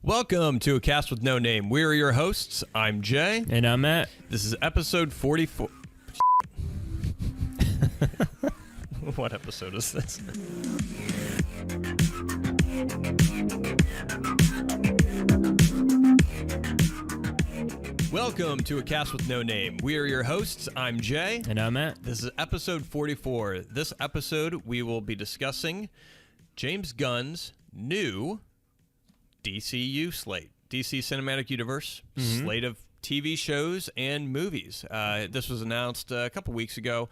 Welcome to A Cast with No Name. We're your hosts. I'm Jay. And I'm Matt. This is episode 44. What episode is this? Welcome to A Cast with No Name. We are your hosts. I'm Jay. And I'm Matt. This is episode 44. This episode, we will be discussing James Gunn's new DCU slate, DC Cinematic Universe, slate of TV shows and movies. This was announced a couple weeks ago.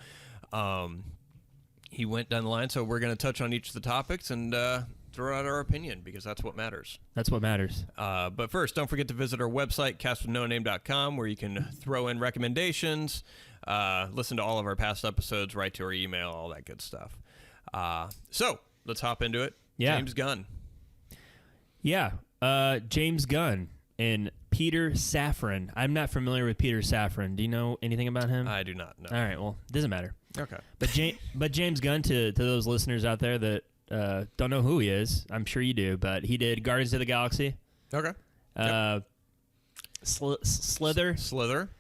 He went down the line, so we're going to touch on each of the topics and throw out our opinion, because that's what matters. That's what matters. But first, don't forget to visit our website, castwithnoname.com, where you can throw in recommendations, listen to all of our past episodes, write to our email, all that good stuff. So let's hop into it. Yeah. James Gunn. Yeah. James Gunn and Peter Safran. I'm not familiar with Peter Safran. Do you know anything about him? I do not know. All right. Well, it doesn't matter. Okay. But James Gunn, to those listeners out there that don't know who he is, I'm sure you do, but he did Guardians of the Galaxy. Okay. Slither.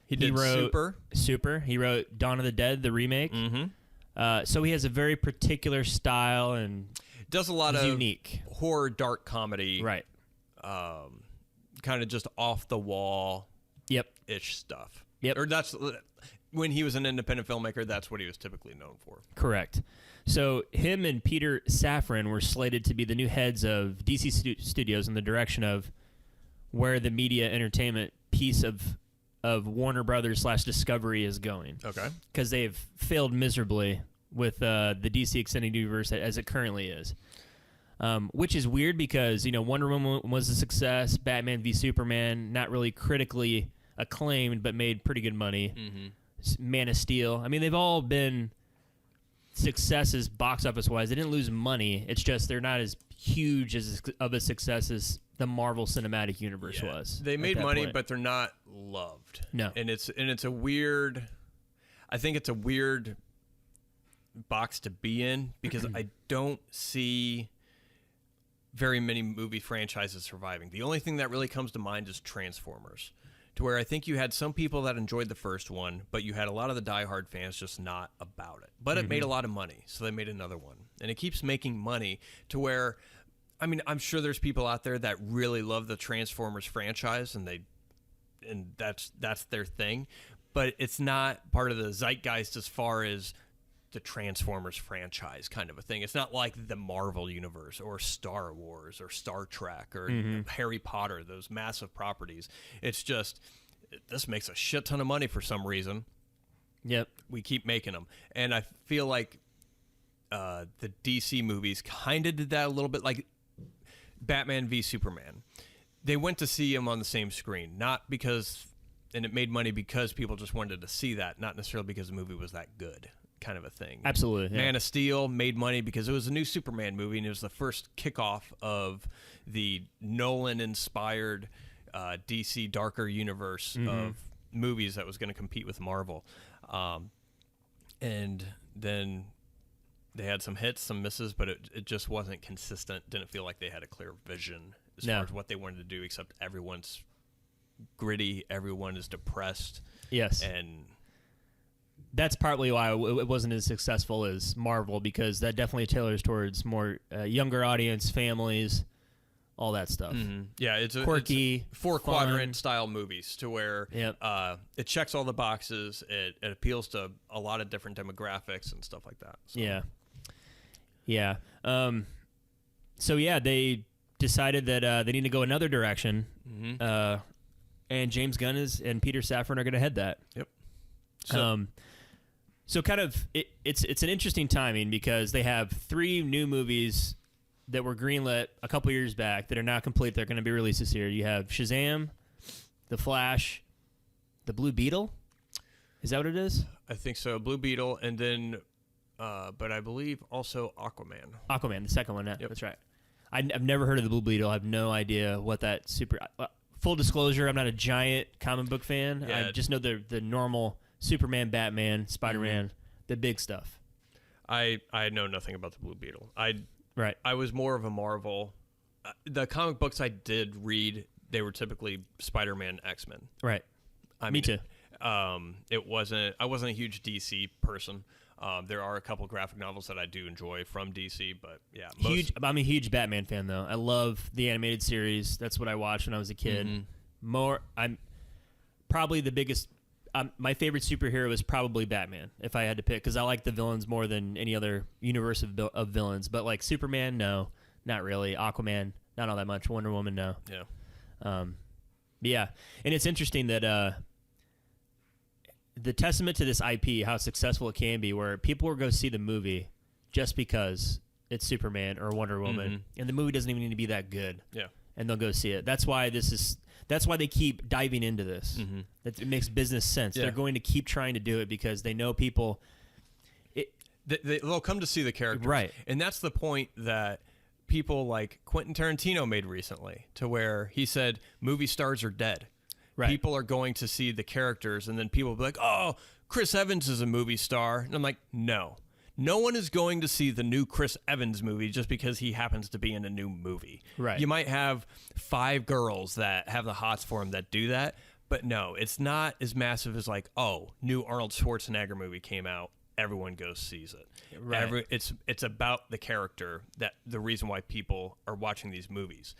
He wrote Super. He wrote Dawn of the Dead, the remake. Mm-hmm. So he has a very particular style and does a lot of unique horror, dark comedy. Right. Kind of just off the wall. Yep. Ish stuff. Yep. Or that's when he was an independent filmmaker. That's what he was typically known for. Correct. So him and Peter Safran were slated to be the new heads of DC Studios in the direction of where the media entertainment piece of Warner Brothers / Discovery is going. Okay. Because they've failed miserably with the DC Extended Universe as it currently is. Which is weird because, Wonder Woman was a success. Batman v Superman, not really critically acclaimed, but made pretty good money. Mm-hmm. Man of Steel. I mean, they've all been successes box office wise. They didn't lose money. It's just they're not as huge of a success as the Marvel Cinematic Universe was. They made money, but they're not loved. No. And it's a weird. I think it's a weird box to be in because I don't see very many movie franchises surviving. The only thing that really comes to mind is Transformers, to where I think you had some people that enjoyed the first one, but you had a lot of the diehard fans just not about it. But it made a lot of money, so they made another one. And it keeps making money to where, I mean, I'm sure there's people out there that really love the Transformers franchise, and that's their thing. But it's not part of the zeitgeist as far as the Transformers franchise kind of a thing. It's not like the Marvel universe or Star Wars or Star Trek or Harry Potter, those massive properties. It's just, this makes a shit ton of money for some reason. Yep. We keep making them. And I feel like the DC movies kind of did that a little bit, like Batman v Superman. They went to see him on the same screen, not because, and it made money because people just wanted to see that, not necessarily because the movie was that good. Kind of a thing. Absolutely. Yeah. Man of Steel made money because it was a new Superman movie, and it was the first kickoff of the Nolan-inspired DC darker universe of movies that was going to compete with Marvel. And then they had some hits, some misses, but it just wasn't consistent. Didn't feel like they had a clear vision as far as what they wanted to do, except everyone's gritty, everyone is depressed. Yes. And that's partly why it wasn't as successful as Marvel, because that definitely tailors towards more younger audience, families, all that stuff. Mm-hmm. Yeah, it's quirky, it's 4-quadrant style movies to where it checks all the boxes. It appeals to a lot of different demographics and stuff like that. So. Yeah. So they decided that they need to go another direction, and James Gunn and Peter Safran are going to head that. Yep. So kind of it's an interesting timing because they have 3 new movies that were greenlit a couple years back that are now complete. They're going to be released this year. You have Shazam, The Flash, The Blue Beetle. Is that what it is? I think so. Blue Beetle, and then, but I believe also Aquaman. Aquaman, the second one. Yeah, yep. That's right. I've never heard of The Blue Beetle. I have no idea what that super. Full disclosure, I'm not a giant comic book fan. Yeah. I just know the normal Superman, Batman, Spider-Man, the big stuff. I know nothing about the Blue Beetle. Right. I was more of a Marvel the comic books I did read, they were typically Spider-Man, X-Men. Right. Me too. It wasn't. I wasn't a huge DC person. There are a couple graphic novels that I do enjoy from DC, but yeah, I'm a huge Batman fan though. I love the animated series. That's what I watched when I was a kid. I'm probably the biggest. My favorite superhero is probably Batman, if I had to pick, because I like the villains more than any other universe of villains. But like Superman, no, not really. Aquaman, not all that much. Wonder Woman, no. Yeah. Yeah, and it's interesting that the testament to this IP, how successful it can be, where people will go see the movie just because it's Superman or Wonder Woman, and the movie doesn't even need to be that good. Yeah. And they'll go see it. That's why that's why they keep diving into this. It makes business sense. Yeah. They're going to keep trying to do it because they know people. They'll come to see the characters. Right. And that's the point that people like Quentin Tarantino made recently, to where he said movie stars are dead. Right. People are going to see the characters, and then people will be like, oh, Chris Evans is a movie star. And I'm like, no. No one is going to see the new Chris Evans movie just because he happens to be in a new movie. Right. You might have 5 girls that have the hots for him that do that, but no, it's not as massive as like, oh, new Arnold Schwarzenegger movie came out. Everyone goes sees it. Right. It's about the character, that the reason why people are watching these movies.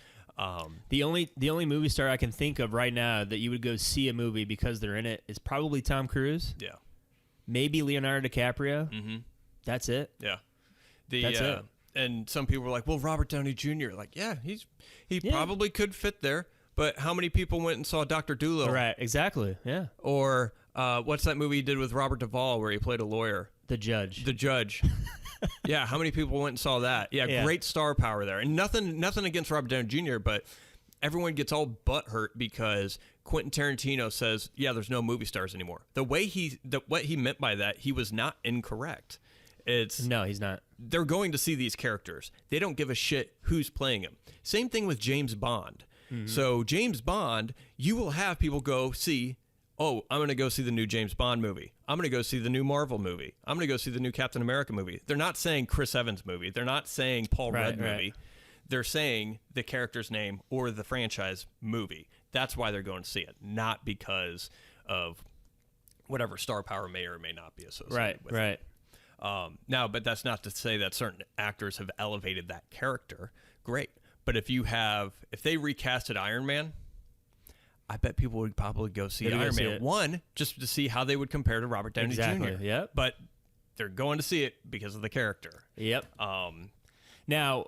The only movie star I can think of right now that you would go see a movie because they're in it is probably Tom Cruise. Yeah. Maybe Leonardo DiCaprio. That's it. Yeah. That's it. And some people were like, well, Robert Downey Jr. Like, yeah, he probably could fit there. But how many people went and saw Dr. Dolittle? Right. Exactly. Yeah. Or what's that movie he did with Robert Duvall where he played a lawyer? The Judge. The Judge. Yeah, how many people went and saw that? Yeah, great star power there. And nothing against Robert Downey Jr., but everyone gets all butthurt because Quentin Tarantino says, yeah, there's no movie stars anymore. What he meant by that, he was not incorrect. No, he's not. They're going to see these characters. They don't give a shit who's playing him. Same thing with James Bond. So James Bond, you will have people go see, oh, I'm going to go see the new James Bond movie. I'm going to go see the new Marvel movie. I'm going to go see the new Captain America movie. They're not saying Chris Evans movie. They're not saying Paul Rudd movie. They're saying the character's name or the franchise movie. That's why they're going to see it, not because of whatever star power may or may not be associated with it. Now, but that's not to say that certain actors have elevated that character. Great. But if they recasted Iron Man, I bet people would probably go see Iron Man 1 just to see how they would compare to Robert Downey Jr. Yep. But they're going to see it because of the character. Yep. Now,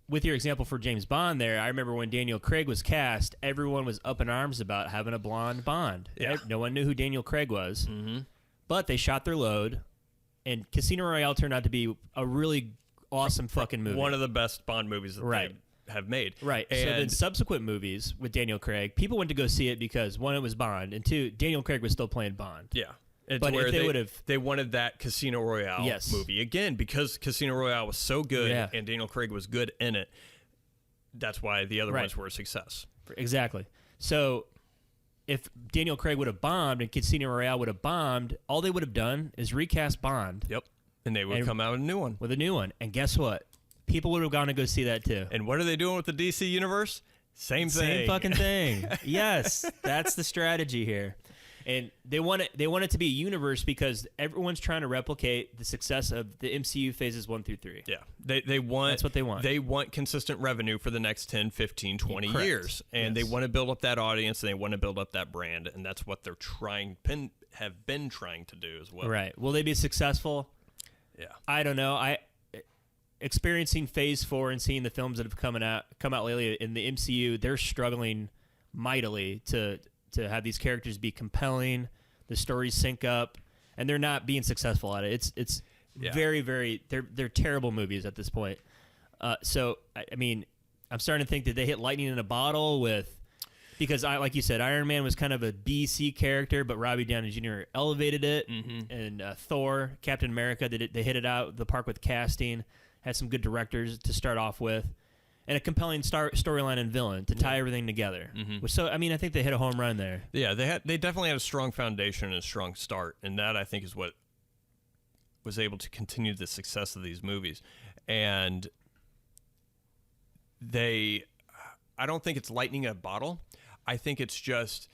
with your example for James Bond there, I remember when Daniel Craig was cast, everyone was up in arms about having a blonde Bond. Yeah. No one knew who Daniel Craig was. But they shot their load, and Casino Royale turned out to be a really awesome fucking movie. One of the best Bond movies that they have made. Right. And so then subsequent movies with Daniel Craig, people went to go see it because, one, it was Bond, and two, Daniel Craig was still playing Bond. Yeah. But where if they wanted that Casino Royale movie. Again, because Casino Royale was so good and Daniel Craig was good in it, that's why the other ones were a success. Exactly. So if Daniel Craig would have bombed and Casino Royale would have bombed, all they would have done is recast Bond. Yep. And they would come out with a new one. With a new one. And guess what? People would have gone to go see that too. And what are they doing with the DC universe? Same thing. Same fucking thing. Yes, that's the strategy here. And they want it to be a universe because everyone's trying to replicate the success of the MCU phases 1 through 3. Yeah. They want That's what they want. They want consistent revenue for the next 10, 15, 20 years. And they want to build up that audience and they want to build up that brand, and that's what they're have been trying to do as well. Right. Will they be successful? Yeah. I don't know. Experiencing Phase 4 and seeing the films that have come out lately in the MCU, they're struggling mightily to have these characters be compelling, the stories sync up, and they're not being successful at it. It's very, very they're terrible movies at this point. So I mean, I'm starting to think that they hit lightning in a bottle because like you said, Iron Man was kind of a B-C character, but Robbie Downey Jr. elevated it, and Thor, Captain America, they hit it out the park with casting, had some good directors to start off with, and a compelling storyline and villain to tie everything together. So, I mean, I think they hit a home run there. Yeah, they definitely had a strong foundation and a strong start, and that I think is what was able to continue the success of these movies. And I don't think it's lightning in a bottle. I think it's just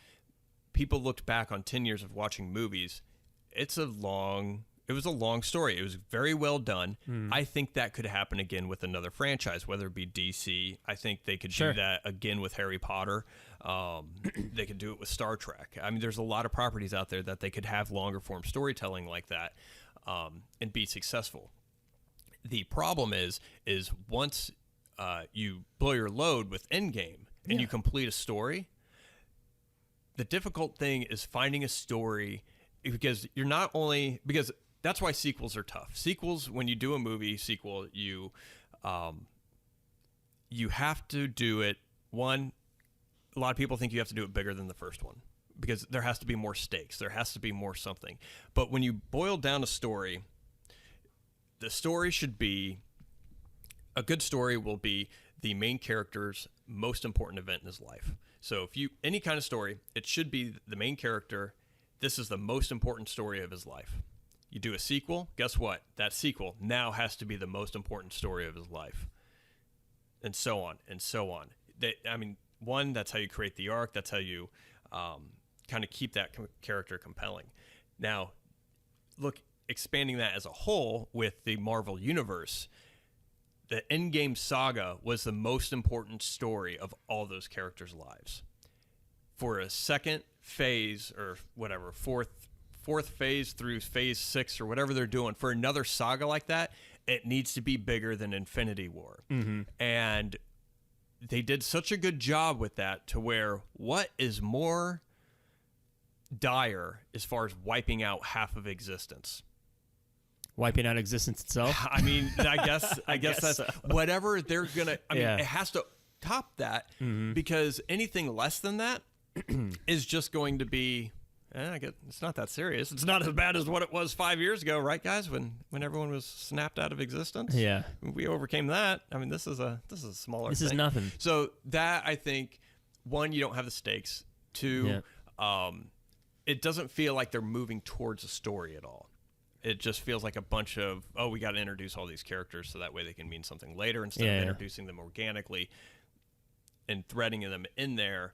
people looked back on 10 years of watching movies. It was a long story. It was very well done. I think that could happen again with another franchise, whether it be DC. I think they could do that again with Harry Potter. They could do it with Star Trek. I mean, there's a lot of properties out there that they could have longer form storytelling like that and be successful. The problem is once you blow your load with Endgame and you complete a story, the difficult thing is finding a story, because because that's why sequels are tough. Sequels, when you do a movie sequel, you have to do it. One, a lot of people think you have to do it bigger than the first one because there has to be more stakes. There has to be more something. But when you boil down a story, the story should be, a good story will be the main character's most important event in his life. So any kind of story, it should be the main character. This is the most important story of his life. You do a sequel, guess what? That sequel now has to be the most important story of his life. And so on, and so on. That's how you create the arc. That's how you kind of keep that character compelling. Now, look, expanding that as a whole with the Marvel Universe, the Endgame saga was the most important story of all those characters' lives. For a second phase, or whatever, fourth phase through phase 6 or whatever they're doing, for another saga like that, it needs to be bigger than Infinity War. And they did such a good job with that to where what is more dire as far as wiping out half of existence? Wiping out existence itself? I mean, I guess that's so. Whatever they're going to, it has to top that because anything less than that is just going to be, I guess it's not that serious. It's not as bad as what it was 5 years ago, right, guys? When everyone was snapped out of existence. Yeah, we overcame that. I mean, this is a smaller. This thing. is nothing. So that, I think, one, you don't have the stakes. Two, it doesn't feel like they're moving towards a story at all. It just feels like a bunch of, we got to introduce all these characters so that way they can mean something later instead of introducing them organically and threading them in there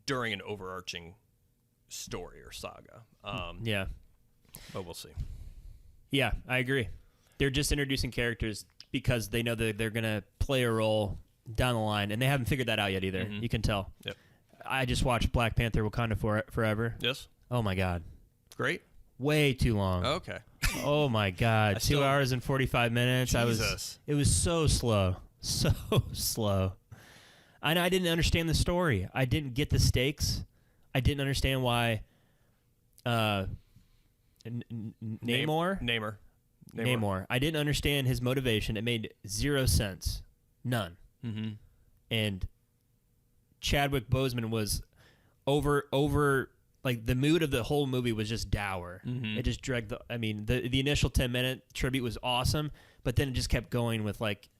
during an overarching story or saga. But we'll see. Yeah, I agree. They're just introducing characters because they know that they're going to play a role down the line, and they haven't figured that out yet either. You can tell. Yep. I just watched Black Panther Wakanda Forever. Yes. Oh, my God. Great. Way too long. Okay. Oh, my God. 2 hours and 45 minutes. Jesus. It was so slow. So slow. I didn't understand the story. I didn't get the stakes. I didn't understand why Namor. I didn't understand his motivation. It made zero sense. None. And Chadwick Boseman was over like the mood of the whole movie was just dour. It just dragged the initial 10-minute tribute was awesome, but then it just kept going with like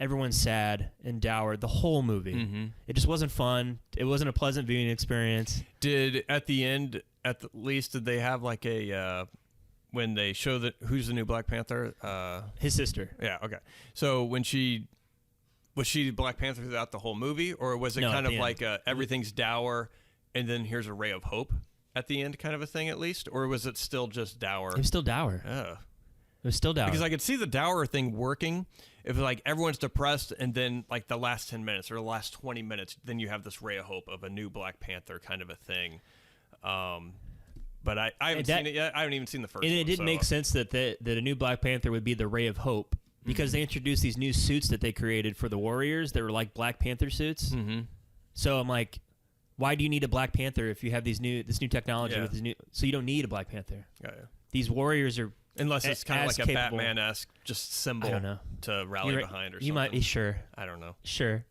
everyone's sad and dour the whole movie. It just wasn't fun. It wasn't a pleasant viewing experience. Did at the end, at least, did they have like a when they show that who's the new Black Panther? His sister. Yeah. Okay. So was she Black Panther throughout the whole movie, or was it kind of like everything's dour and then here's a ray of hope at the end kind of a thing at least, or was it still just dour? It was still dour. Oh. It was still dour. Because I could see the dour thing working if like everyone's depressed and then like the last 10 minutes or the last 20 minutes, then you have this ray of hope of a new Black Panther kind of a thing. But I haven't seen it yet. I haven't even seen the first one. And it didn't make sense that a new Black Panther would be the ray of hope because they introduced these new suits that they created for the Warriors that were like Black Panther suits. So I'm like, why do you need a Black Panther if you have this new technology with this new? So you don't need a Black Panther. These Warriors are. Unless it's kind of like capable. a Batman-esque just symbol to rally behind or something. You might be sure. I don't know. Sure.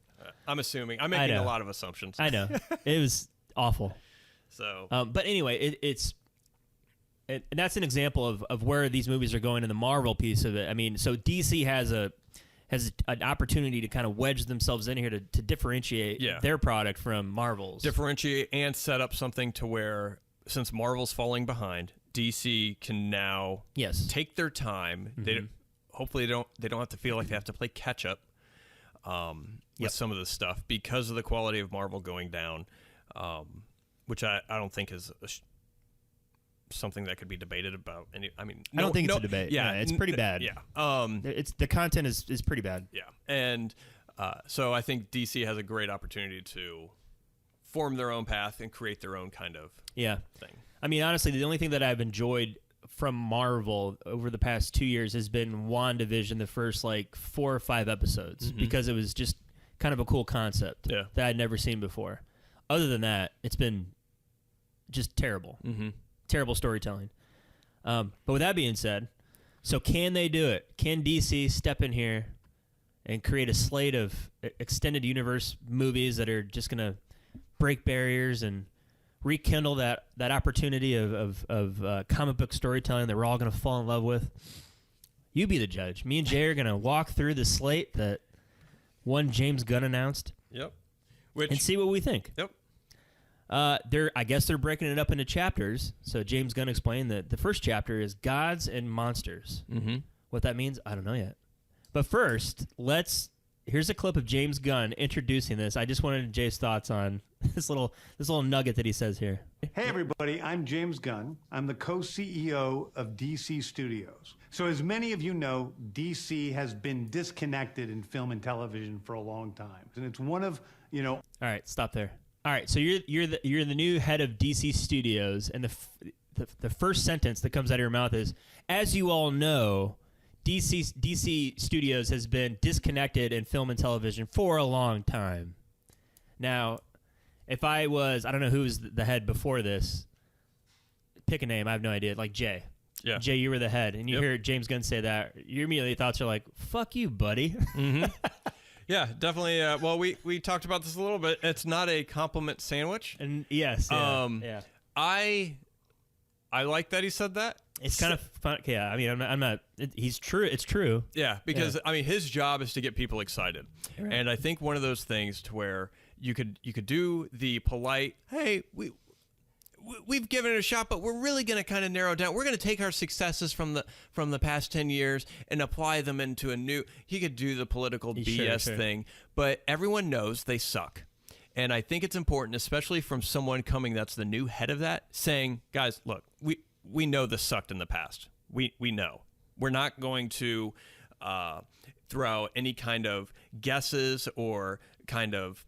I'm assuming. I'm making a lot of assumptions. I know. It was awful. So, but anyway, and that's an example of where these movies are going in the Marvel piece of it. I mean, so DC has an opportunity to kind of wedge themselves in here to differentiate their product from Marvel's. Differentiate and set up something to where, since Marvel's falling behind, DC can now take their time. Hopefully they don't have to feel like they have to play catch up. with some of this stuff because of the quality of Marvel going down, which I don't think is something that could be debated about. I don't think it's a debate. Yeah, it's pretty bad. Yeah, it's the content is pretty bad. Yeah, and so I think DC has a great opportunity to form their own path and create their own kind of thing. I mean, honestly, the only thing that I've enjoyed from Marvel over the past 2 years has been WandaVision, the first like 4 or 5 episodes, because it was just kind of a cool concept that I'd never seen before. Other than that, it's been just terrible. Terrible storytelling. But with that being said, so can they do it? Can DC step in here and create a slate of extended universe movies that are just going to break barriers and rekindle that opportunity of comic book storytelling that we're all going to fall in love with? You be the judge. Me and Jay are going to walk through the slate that one James Gunn announced. Yep. And see what we think. Yep. I guess they're breaking it up into chapters. So James Gunn explained that the first chapter is Gods and Monsters. What that means, I don't know yet. But first, here's a clip of James Gunn introducing this. I just wanted Jay's thoughts on this little nugget that he says here. Hey everybody, I'm James Gunn. I'm the co-CEO of DC Studios. So as many of you know, DC has been disconnected in film and television for a long time. And it's one of, All right, stop there. All right, so you're the new head of DC Studios, and the first sentence that comes out of your mouth is, as you all know, DC Studios has been disconnected in film and television for a long time. Now, if I don't know who was the head before this, pick a name, I have no idea, like Jay. Yeah. Jay, you were the head, and you hear James Gunn say that, your immediately thoughts are like, fuck you, buddy. Yeah, definitely. Well, we talked about this a little bit. It's not a compliment sandwich. And yes, yeah. I like that he said that. It's kind of fun. Yeah, I mean, I'm not. He's true. It's true. Yeah, because I mean, his job is to get people excited, and I think one of those things to where you could do the polite, hey, we've given it a shot, but we're really going to kind of narrow down. We're going to take our successes from the past 10 years and apply them into a new. He could do the political BS thing, but everyone knows they suck. And I think it's important, especially from someone coming that's the new head of that, saying, guys, look, we know this sucked in the past. We know. We're not going to throw out any kind of guesses or kind of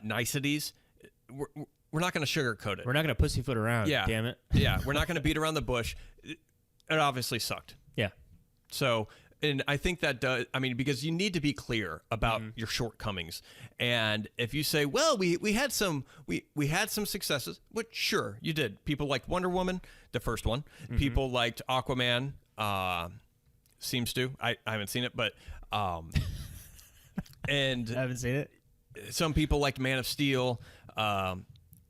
niceties. We're not going to sugarcoat it. We're not going to pussyfoot around. Yeah. Damn it. Yeah. We're not going to beat around the bush. It obviously sucked. Yeah. So, and I think that does, I mean, because you need to be clear about your shortcomings. And if you say, well, we had some successes, which sure you did. People liked Wonder Woman, the first one. People liked Aquaman, seems to. I haven't seen it, but, and I haven't seen it. Some people liked Man of Steel,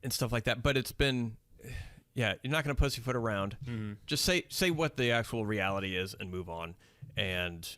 and stuff like that. But it's been, you're not going to pussyfoot around. Just say what the actual reality is and move on. And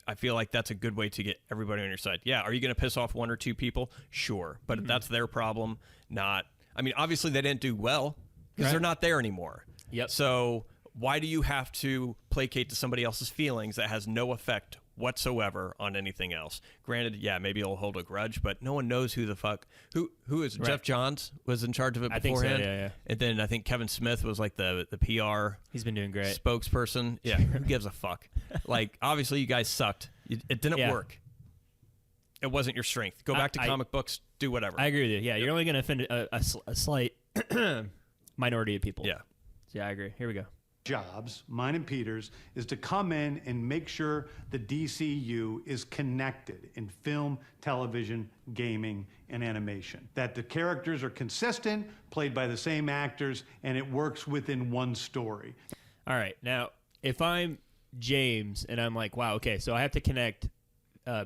I feel like that's a good way to get everybody on your side. Yeah, are you going to piss off 1 or 2 people? Sure. But that's their problem, not... I mean, obviously they didn't do well because they're not there anymore. Yep. So why do you have to placate to somebody else's feelings that has no effect whatsoever on anything else? Granted, yeah, maybe it'll hold a grudge, but no one knows who the fuck... Who is... Jeff Johns was in charge of it beforehand. I think so, yeah. And then I think Kevin Smith was like the PR... He's been doing great. Spokesperson. Yeah, who gives a fuck? Like, obviously you guys sucked. It didn't work. It wasn't your strength. Go back to comic books, do whatever. I agree with you. Yeah, you're only going to offend a slight minority of people. Yeah. So, yeah, I agree. Here we go. Jobs, mine and Peter's, is to come in and make sure the DCU is connected in film, television, gaming, and animation. That the characters are consistent, played by the same actors, and it works within one story. All right. Now, if I'm James and I'm like, wow, okay, so I have to connect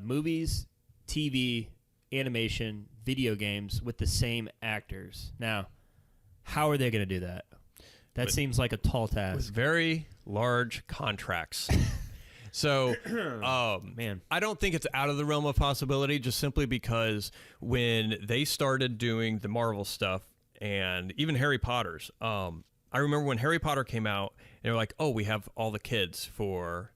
movies, TV, animation, video games with the same actors. Now, how are they going to do that? That seems like a tall task. With very large contracts. So, man, I don't think it's out of the realm of possibility, just simply because when they started doing the Marvel stuff and even Harry Potter's, I remember when Harry Potter came out, and they were like, oh, we have all the kids for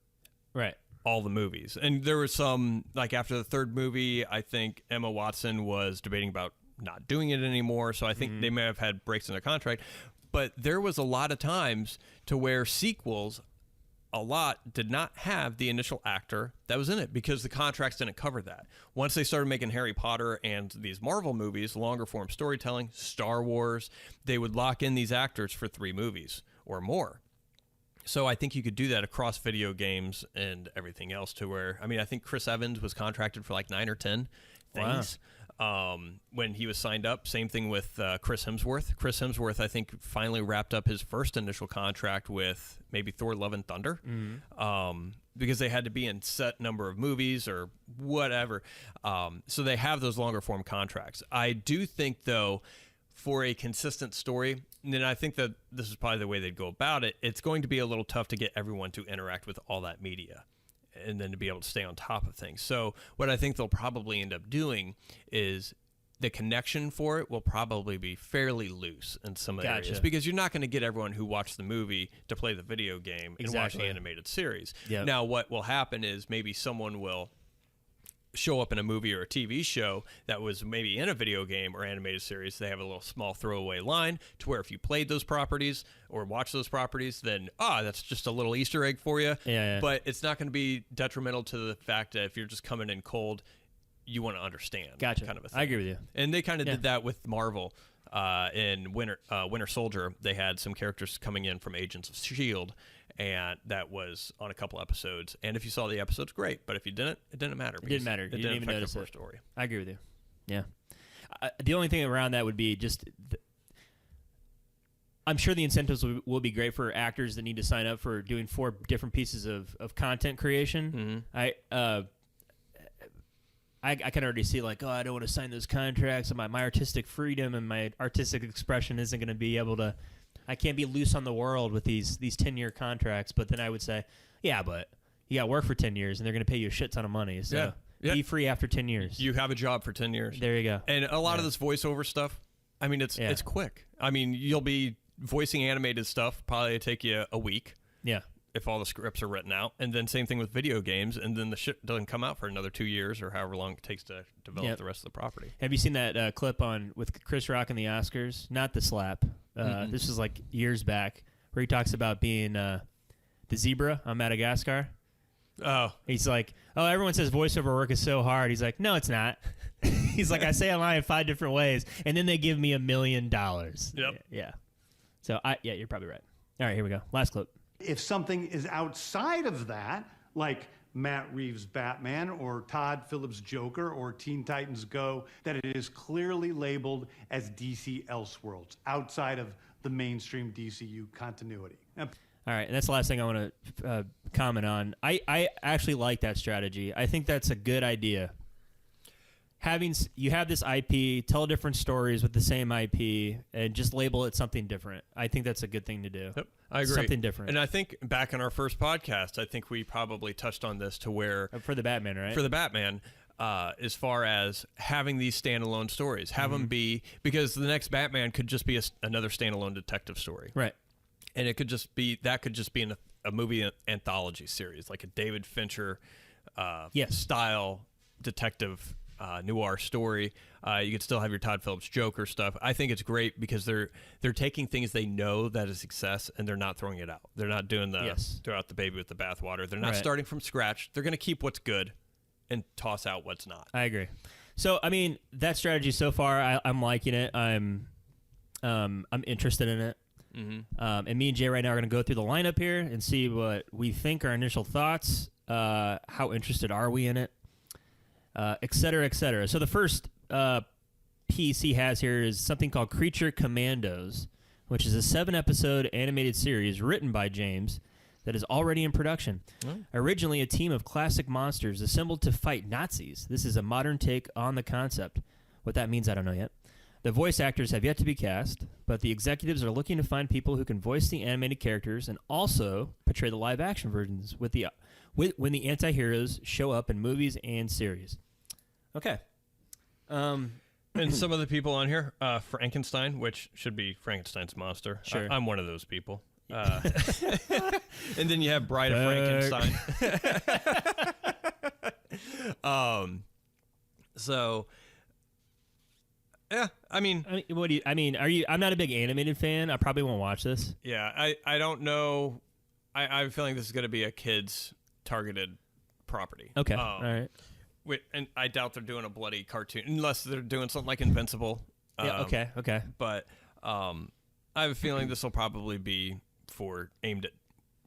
all the movies. And there was some, like after the third movie, I think Emma Watson was debating about not doing it anymore. So I think they may have had breaks in their contract. But there was a lot of times to where sequels, a lot did not have the initial actor that was in it because the contracts didn't cover that. Once they started making Harry Potter and these Marvel movies, longer form storytelling, Star Wars, they would lock in these actors for 3 movies or more. So I think you could do that across video games and everything else to where, I mean, I think Chris Evans was contracted for like 9 or 10 things. When he was signed up. Same thing with Chris Hemsworth. Chris Hemsworth, I think, finally wrapped up his first initial contract with maybe Thor: Love and Thunder, because they had to be in set number of movies or whatever. So they have those longer form contracts. I do think, though, for a consistent story, and I think that this is probably the way they'd go about it, it's going to be a little tough to get everyone to interact with all that media and then to be able to stay on top of things. So what I think they'll probably end up doing is the connection for it will probably be fairly loose in some areas because you're not going to get everyone who watched the movie to play the video game and watch the animated series. Yep. Now, what will happen is maybe someone will show up in a movie or a TV show that was maybe in a video game or animated series. They have a little small throwaway line to where if you played those properties or watched those properties, then that's just a little Easter egg for you. Yeah. But it's not going to be detrimental to the fact that if you're just coming in cold, you want to understand. Gotcha. Kind of a thing. I agree with you. And they kind of did that with Marvel. In Winter Soldier, they had some characters coming in from Agents of S.H.I.E.L.D., and that was on a couple episodes. And if you saw the episodes, great. But if you didn't, it didn't matter. It didn't matter. It you didn't even affect notice the it. story. I agree with you. Yeah. The only thing around that would be just... I'm sure the incentives will be great for actors that need to sign up for doing 4 different pieces of content creation. I can already see like, I don't want to sign those contracts. And my artistic freedom and my artistic expression isn't going to be able to. I can't be loose on the world with these 10-year contracts. But then I would say, yeah, but you got to work for 10 years, and they're going to pay you a shit ton of money. So be free after 10 years. You have a job for 10 years. There you go. And a lot of this voiceover stuff, I mean, it's quick. I mean, you'll be voicing animated stuff, probably take you a week. Yeah. If all the scripts are written out. And then same thing with video games, and then the shit doesn't come out for another 2 years or however long it takes to develop the rest of the property. Have you seen that clip with Chris Rock and the Oscars? Not the slap. This was like years back where he talks about being the zebra on Madagascar. Oh. He's like, everyone says voiceover work is so hard. He's like, no, it's not. He's like, I say a line in 5 different ways, and then they give me $1 million. Yep. Yeah. So, you're probably right. All right, here we go. Last clip. If something is outside of that, like Matt Reeves' Batman or Todd Phillips' Joker or Teen Titans Go, that it is clearly labeled as DC Elseworlds, outside of the mainstream DCU continuity. All right, and that's the last thing I want to comment on. I actually like that strategy. I think that's a good idea. You have this IP, tell different stories with the same IP, and just label it something different. I think that's a good thing to do. Yep, I agree. Something different. And I think back in our first podcast, I think we probably touched on this to where... For the Batman, right? For the Batman, as far as having these standalone stories. Have them be... Because the next Batman could just be another standalone detective story. Right. And it could just be... That could just be a movie anthology series, like a David Fincher style detective noir story. You could still have your Todd Phillips Joker stuff. I think it's great because they're taking things they know that is success and they're not throwing it out. They're not doing throw out the baby with the bathwater. They're not starting from scratch. They're going to keep what's good and toss out what's not. I agree. So I mean, that strategy so far, I'm liking it. I'm interested in it. And me and Jay right now are going to go through the lineup here and see what we think, our initial thoughts. How interested are we in it? Et cetera, et cetera. So the first piece he has here is something called Creature Commandos, which is a 7-episode animated series written by James that is already in production. Originally a team of classic monsters assembled to fight Nazis. This is a modern take on the concept. What that means, I don't know yet. The voice actors have yet to be cast, but the executives are looking to find people who can voice the animated characters and also portray the live-action versions when the anti-heroes show up in movies and series. Okay. And some of the people on here, Frankenstein, which should be Frankenstein's monster. Sure. I'm one of those people. And then you have Bride of Frankenstein. So, yeah, I mean, what do you? I mean, are you? I'm not a big animated fan. I probably won't watch this. Yeah, I don't know. I have a feeling this is going to be a kids targeted property. Okay, all right. And I doubt they're doing a bloody cartoon unless they're doing something like Invincible. Yeah. Okay. But I have a feeling this will probably be aimed at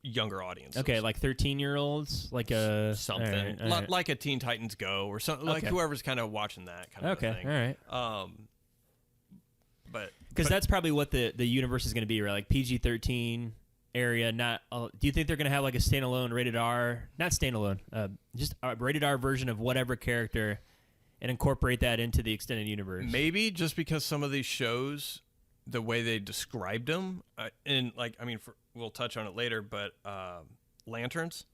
younger audiences. Okay, like 13-year-olds, like a something all right. like a Teen Titans Go or something, like whoever's kind of watching that kind of thing. Okay, all right. But because that's probably what the universe is going to be, right? Like PG-13 area. Not. Do you think they're going to have like a standalone rated R? Not standalone. Just a rated R version of whatever character, and incorporate that into the extended universe. Maybe just because some of these shows, the way they described them, and like, I mean, we'll touch on it later, but Lanterns,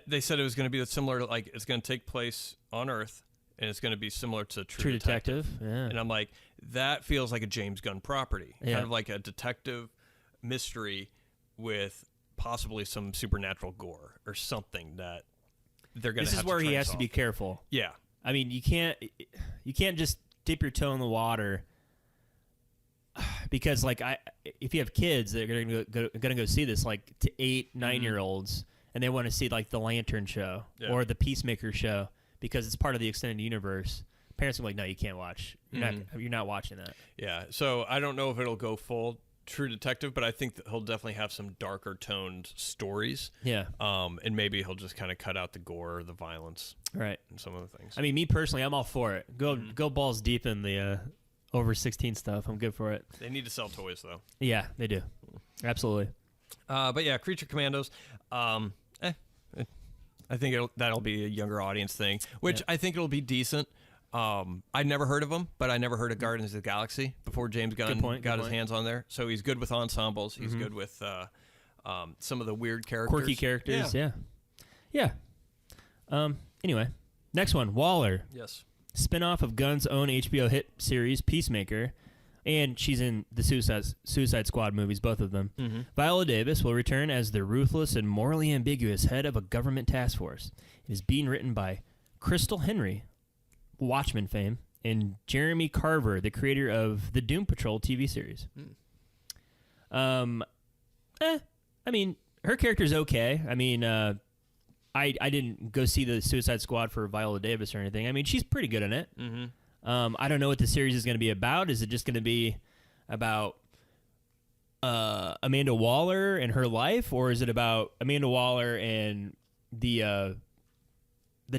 they said it was going to be similar, like it's going to take place on Earth, and it's going to be similar to True Detective. Yeah. And I'm like, that feels like a James Gunn property, Yeah. kind of like a detective mystery with possibly some supernatural gore or something that they're going to have to This is where he has to solve. be careful. Yeah. I mean, you can't just dip your toe in the water, because like if you have kids, they're gonna go see this, like to 8, 9-year-olds, and they want to see like the Lantern show or the Peacemaker show because it's part of the extended universe. Parents are like, no, you can't watch. You're not watching that. Yeah. So I don't know if it'll go full True Detective, but I think that he'll definitely have some darker toned stories. Yeah. And maybe he'll just kind of cut out the gore, the violence, Right. and some of the things. I mean, me personally, I'm all for it. Go balls deep in the over 16 stuff. I'm good for it. They need to sell toys though. Yeah, they do. Absolutely. But yeah, Creature Commandos. I think that'll be a younger audience thing, which I think it'll be decent. I never heard of him, but I never heard of Guardians of the Galaxy before James Gunn got his hands on there. So he's good with ensembles. He's good with some of the weird characters. Quirky characters, yeah. Anyway, next one, Waller. Yes. Spinoff of Gunn's own HBO hit series, Peacemaker, and she's in the Suicide Squad movies, both of them. Mm-hmm. Viola Davis will return as the ruthless and morally ambiguous head of a government task force. It is being written by Crystal Henry, Watchmen fame, and Jeremy Carver, the creator of the Doom Patrol TV series. I mean, her character's okay. I mean, I didn't go see the Suicide Squad for Viola Davis or anything. I mean, she's pretty good in it. Mm-hmm. I don't know what the series is going to be about. Is it just going to be about Amanda Waller and her life, or is it about Amanda Waller and the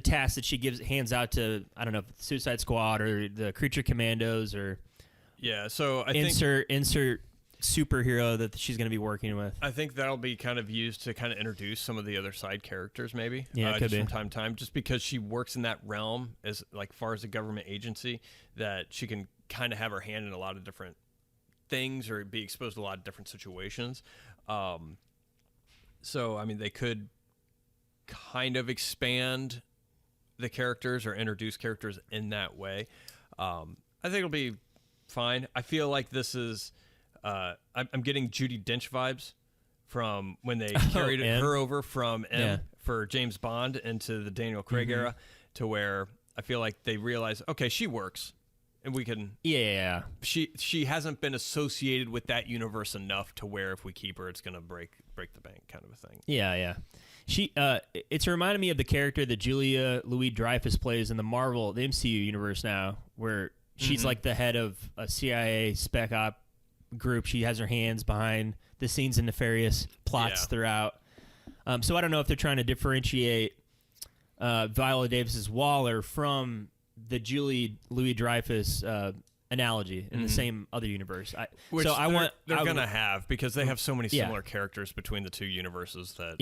task that she hands out to, I don't know, Suicide Squad or the Creature Commandos, or so I think insert superhero that she's going to be working with. I think that'll be kind of used to kind of introduce some of the other side characters, maybe. Yeah, it could just be. from time to time, just because she works in that realm as like far as a government agency, that she can kind of have her hand in a lot of different things or be exposed to a lot of different situations. So I mean, they could kind of expand the characters or introduce characters in that way. I think it'll be fine. I feel like this is I'm getting Judi Dench vibes from when they carried her over from M for James Bond into the Daniel Craig era, to where I feel like they realize, okay, she works and we can she hasn't been associated with that universe enough to where if we keep her it's gonna break the bank kind of a thing. She it's reminded me of the character that Julia Louis-Dreyfus plays in the MCU universe now, where she's like the head of a CIA spec op group. She has her hands behind the scenes in nefarious plots throughout. So I don't know if they're trying to differentiate Viola Davis's Waller from the Julie Louis-Dreyfus analogy in the same other universe. Which they're going to have have, because they have so many similar characters between the two universes that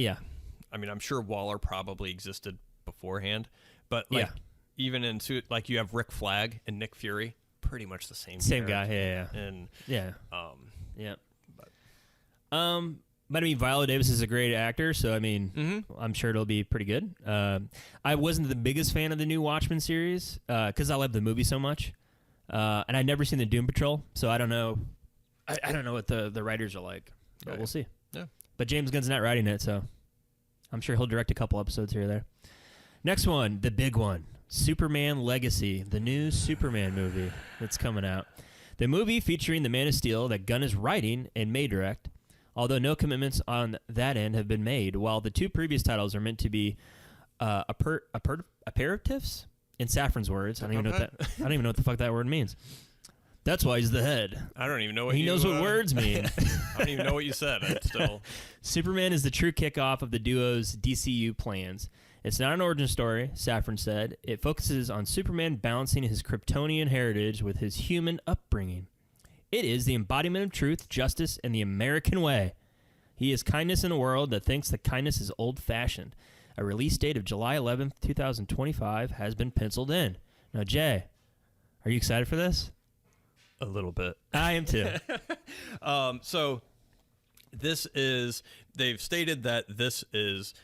I mean, I'm sure Waller probably existed beforehand, but like even in like you have Rick Flag and Nick Fury, pretty much the same guy, and but I mean, Viola Davis is a great actor, so I mean, I'm sure it'll be pretty good. I wasn't the biggest fan of the new Watchmen series because I love the movie so much, and I'd never seen the Doom Patrol, so I don't know. I don't know what the writers are like. But Right. we'll see. Yeah. But James Gunn's not writing it, so I'm sure he'll direct a couple episodes here or there. Next one, the big one, Superman Legacy, the new Superman movie that's coming out. The movie featuring the Man of Steel that Gunn is writing and may direct, although no commitments on that end have been made, while the two previous titles are meant to be aperitifs, in Safran's words. I don't even know what the fuck that word means. That's why he's the head. I don't even know what He knows what words mean. I don't even know what you said. It's still. Superman is the true kickoff of the duo's DCU plans. It's not an origin story, Safran said. It focuses on Superman balancing his Kryptonian heritage with his human upbringing. It is the embodiment of truth, justice, and the American way. He is kindness in a world that thinks that kindness is old-fashioned. A release date of July 11th, 2025 has been penciled in. Now, Jay, are you excited for this? A little bit. I am too. So this is, they've stated that this is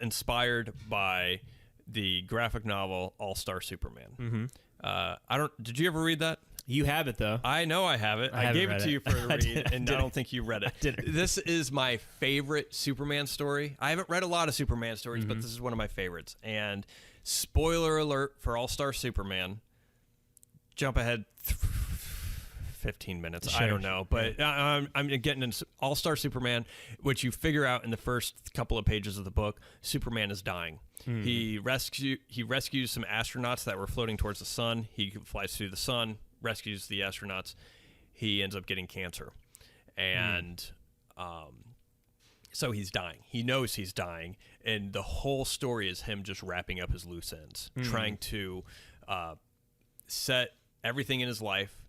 inspired by the graphic novel All-Star Superman. Mm-hmm. Did you ever read that? You have it, though. I know I have it. I gave it to you for a read, and I don't think you read it. This is my favorite Superman story. I haven't read a lot of Superman stories, but this is one of my favorites. And spoiler alert for All-Star Superman. Jump ahead 15 minutes. Sure. I don't know. But I'm getting into All-Star Superman, which you figure out in the first couple of pages of the book. Superman is dying. He rescues some astronauts that were floating towards the sun. He flies through the sun, rescues the astronauts. He ends up getting cancer. And so he's dying. He knows he's dying. And the whole story is him just wrapping up his loose ends, trying to set everything in his life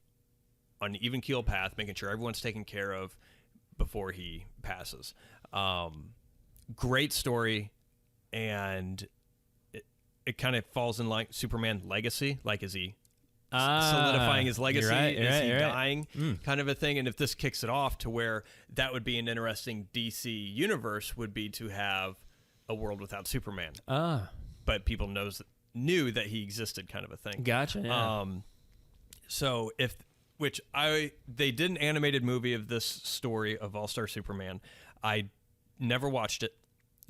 on an even keel path, making sure everyone's taken care of before he passes. Great story, and it kind of falls in like Superman Legacy. Like, is he solidifying his legacy? Is he dying? Kind of a thing. And if this kicks it off to where that would be an interesting DC universe, would be to have a world without Superman. But people knew that he existed, kind of a thing. Gotcha. Yeah. So they did an animated movie of this story of All-Star Superman. I never watched it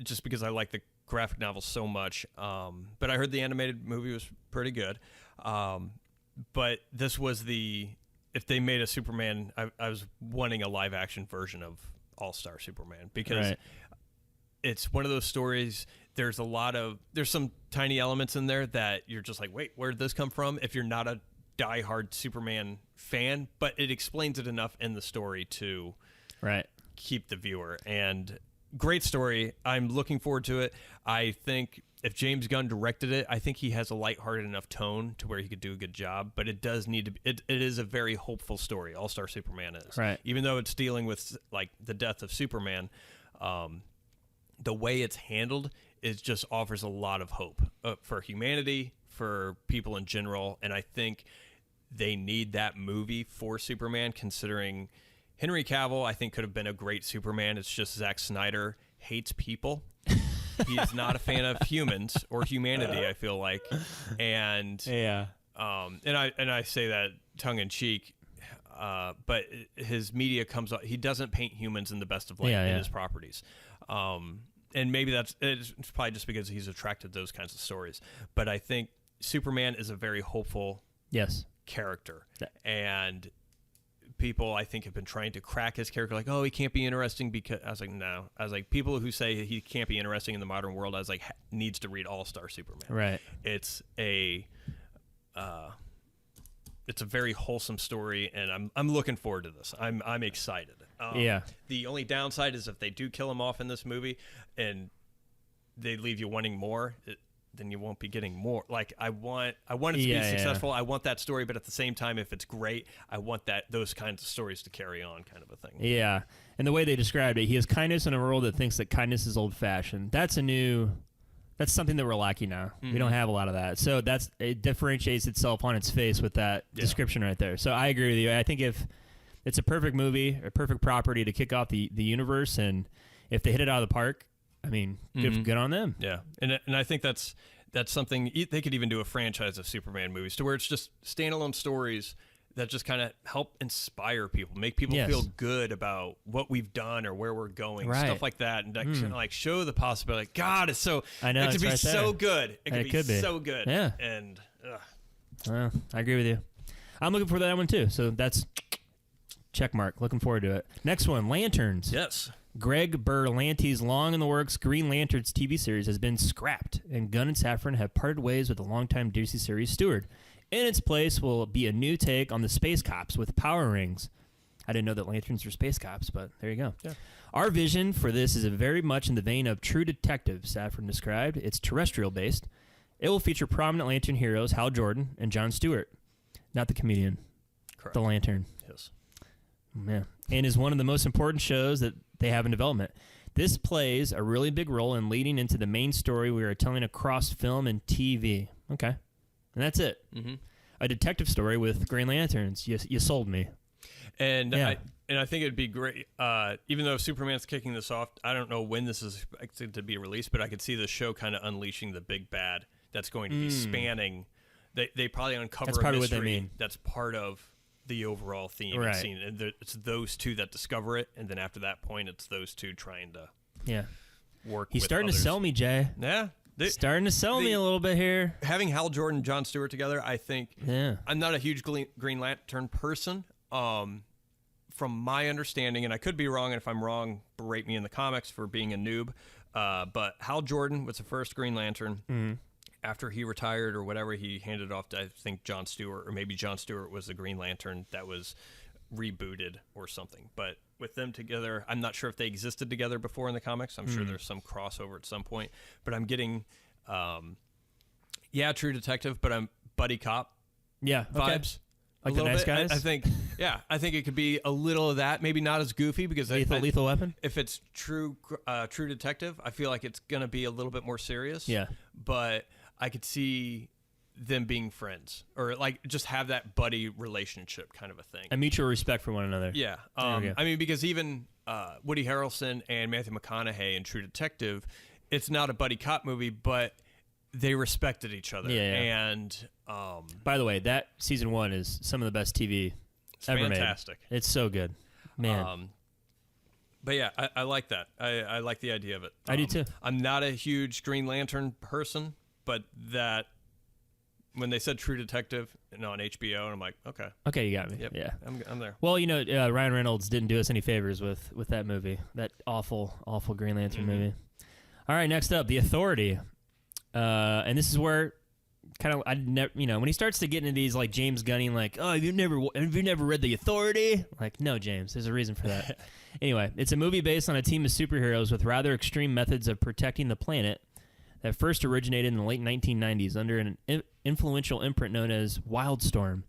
just because I like the graphic novel so much. But I heard the animated movie was pretty good. But this was if they made a Superman, I was wanting a live action version of All-Star Superman because it's one of those stories. There's some tiny elements in there that you're just like, wait, where did this come from? If you're not a diehard Superman fan, but it explains it enough in the story to keep the viewer. And great story. I'm looking forward to it. I think if James Gunn directed it, I think he has a lighthearted enough tone to where he could do a good job, but it does need to be, it is a very hopeful story. All-Star Superman is. Right. Even though it's dealing with like the death of Superman, the way it's handled just offers a lot of hope for humanity, for people in general, and I think they need that movie for Superman, considering Henry Cavill, I think, could have been a great Superman. It's just Zack Snyder hates people. He is not a fan of humans or humanity, I feel like. And and I say that tongue in cheek, but his media comes up. He doesn't paint humans in the best of light in his properties. And maybe it's probably just because he's attracted to those kinds of stories. But I think Superman is a very hopeful character. And people, I think, have been trying to crack his character, like, oh, he can't be interesting because... I was like, no. I was like, people who say he can't be interesting in the modern world, I was like, needs to read All-Star Superman. Right. It's a very wholesome story, and I'm looking forward to this. I'm excited. The only downside is if they do kill him off in this movie and they leave you wanting more, then you won't be getting more. Like, I want it to be successful. I want that story, but at the same time, if it's great, I want those kinds of stories to carry on, kind of a thing. Yeah, and the way they described it, he has kindness in a world that thinks that kindness is old-fashioned. That's something that we're lacking now. We don't have a lot of that. So it differentiates itself on its face with that description right there. So I agree with you. I think if it's a perfect movie, a perfect property to kick off the universe, and if they hit it out of the park, I mean, good on them. Yeah, and I think that's something they could even do a franchise of Superman movies to where it's just standalone stories that just kind of help inspire people, make people feel good about what we've done or where we're going, stuff like that, and like show the possibility. God, it's so I know it could be so good. It could be so good. Yeah, and well, I agree with you. I'm looking for that one too. So that's check mark. Looking forward to it. Next one, Lanterns. Yes. Greg Berlanti's long-in-the-works Green Lanterns TV series has been scrapped, and Gunn and Safran have parted ways with the longtime DC series steward. In its place will be a new take on the space cops with power rings. I didn't know that Lanterns were space cops, but there you go. Yeah. Our vision for this is very much in the vein of True Detective, Safran described. It's terrestrial-based. It will feature prominent Lantern heroes Hal Jordan and Jon Stewart. Not the comedian. Correct. The Lantern. Yes. Yeah. And is one of the most important shows that they have in development. This plays a really big role in leading into the main story we are telling across film and TV. Okay. And that's it. Mm-hmm. A detective story with Green Lanterns. You sold me. And I think it'd be great, even though Superman's kicking this off, I don't know when this is expected to be released, but I could see the show kind of unleashing the big bad that's going to be spanning. They probably uncover that's probably a mystery what they mean. That's part of the overall theme right. and scene. And it's those two that discover it, and then after that point, it's those two trying to work He's with starting others. to sell me, Jay. Yeah. Starting to sell me a little bit here. Having Hal Jordan and Jon Stewart together, I think. Yeah. I'm not a huge Green Lantern person. From my understanding, and I could be wrong, and if I'm wrong, berate me in the comics for being a noob. But Hal Jordan was the first Green Lantern. Mm-hmm. After he retired or whatever, he handed off to, I think, Jon Stewart, or maybe Jon Stewart was the Green Lantern that was rebooted or something. But with them together, I'm not sure if they existed together before in the comics. I'm sure there's some crossover at some point. But I'm getting, True Detective, but I'm buddy cop vibes. Like the nice guys? I think it could be a little of that. Maybe not as goofy because Lethal Weapon? If it's True Detective, I feel like it's going to be a little bit more serious. Yeah. But I could see them being friends or like just have that buddy relationship kind of a thing. A mutual respect for one another. Yeah. I mean, because even Woody Harrelson and Matthew McConaughey in True Detective, it's not a buddy cop movie, but they respected each other. Yeah. And by the way, that season 1 is some of the best TV ever fantastic. Made. It's so good, man. But yeah, I like that. I like the idea of it. I do too. I'm not a huge Green Lantern person, but that when they said True Detective on HBO, and I'm like, okay, you got me. Yep, yeah, I'm there. Well, Ryan Reynolds didn't do us any favors with that movie, that awful Green Lantern movie. All right, next up, The Authority, and this is where kind of when he starts to get into these like James Gunning, like, oh, have you never read The Authority? Like, no, James, there's a reason for that. Anyway, it's a movie based on a team of superheroes with rather extreme methods of protecting the planet that first originated in the late 1990s under an influential imprint known as Wildstorm,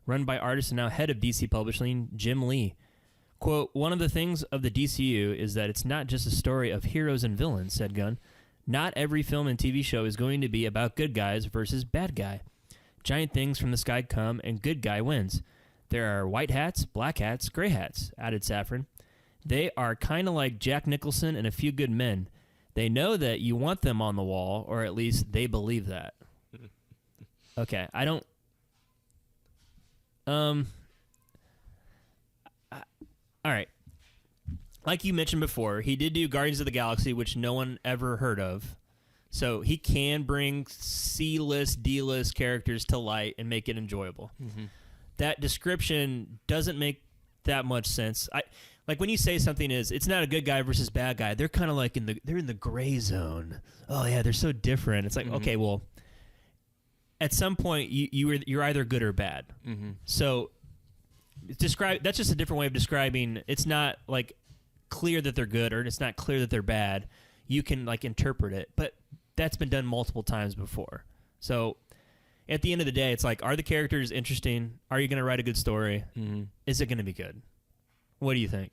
run by artist and now head of DC Publishing, Jim Lee. Quote, one of the things of the DCU is that it's not just a story of heroes and villains, said Gunn. Not every film and TV show is going to be about good guys versus bad guy. Giant things from the sky come and good guy wins. There are white hats, black hats, gray hats, added Safran. They are kind of like Jack Nicholson and A Few Good Men. They know that you want them on the wall, or at least they believe that. Okay, I don't... all right. Like you mentioned before, he did do Guardians of the Galaxy, which no one ever heard of. So he can bring C-list, D-list characters to light and make it enjoyable. Mm-hmm. That description doesn't make that much sense. Like when you say something it's not a good guy versus bad guy, they're kind of like they're in the gray zone. Oh yeah, they're so different. It's like, okay, well, at some point you're either good or bad. Mm-hmm. So that's just a different way of describing. It's not like clear that they're good or it's not clear that they're bad. You can like interpret it, but that's been done multiple times before. So at the end of the day, it's like, are the characters interesting? Are you going to write a good story? Mm-hmm. Is it going to be good? What do you think?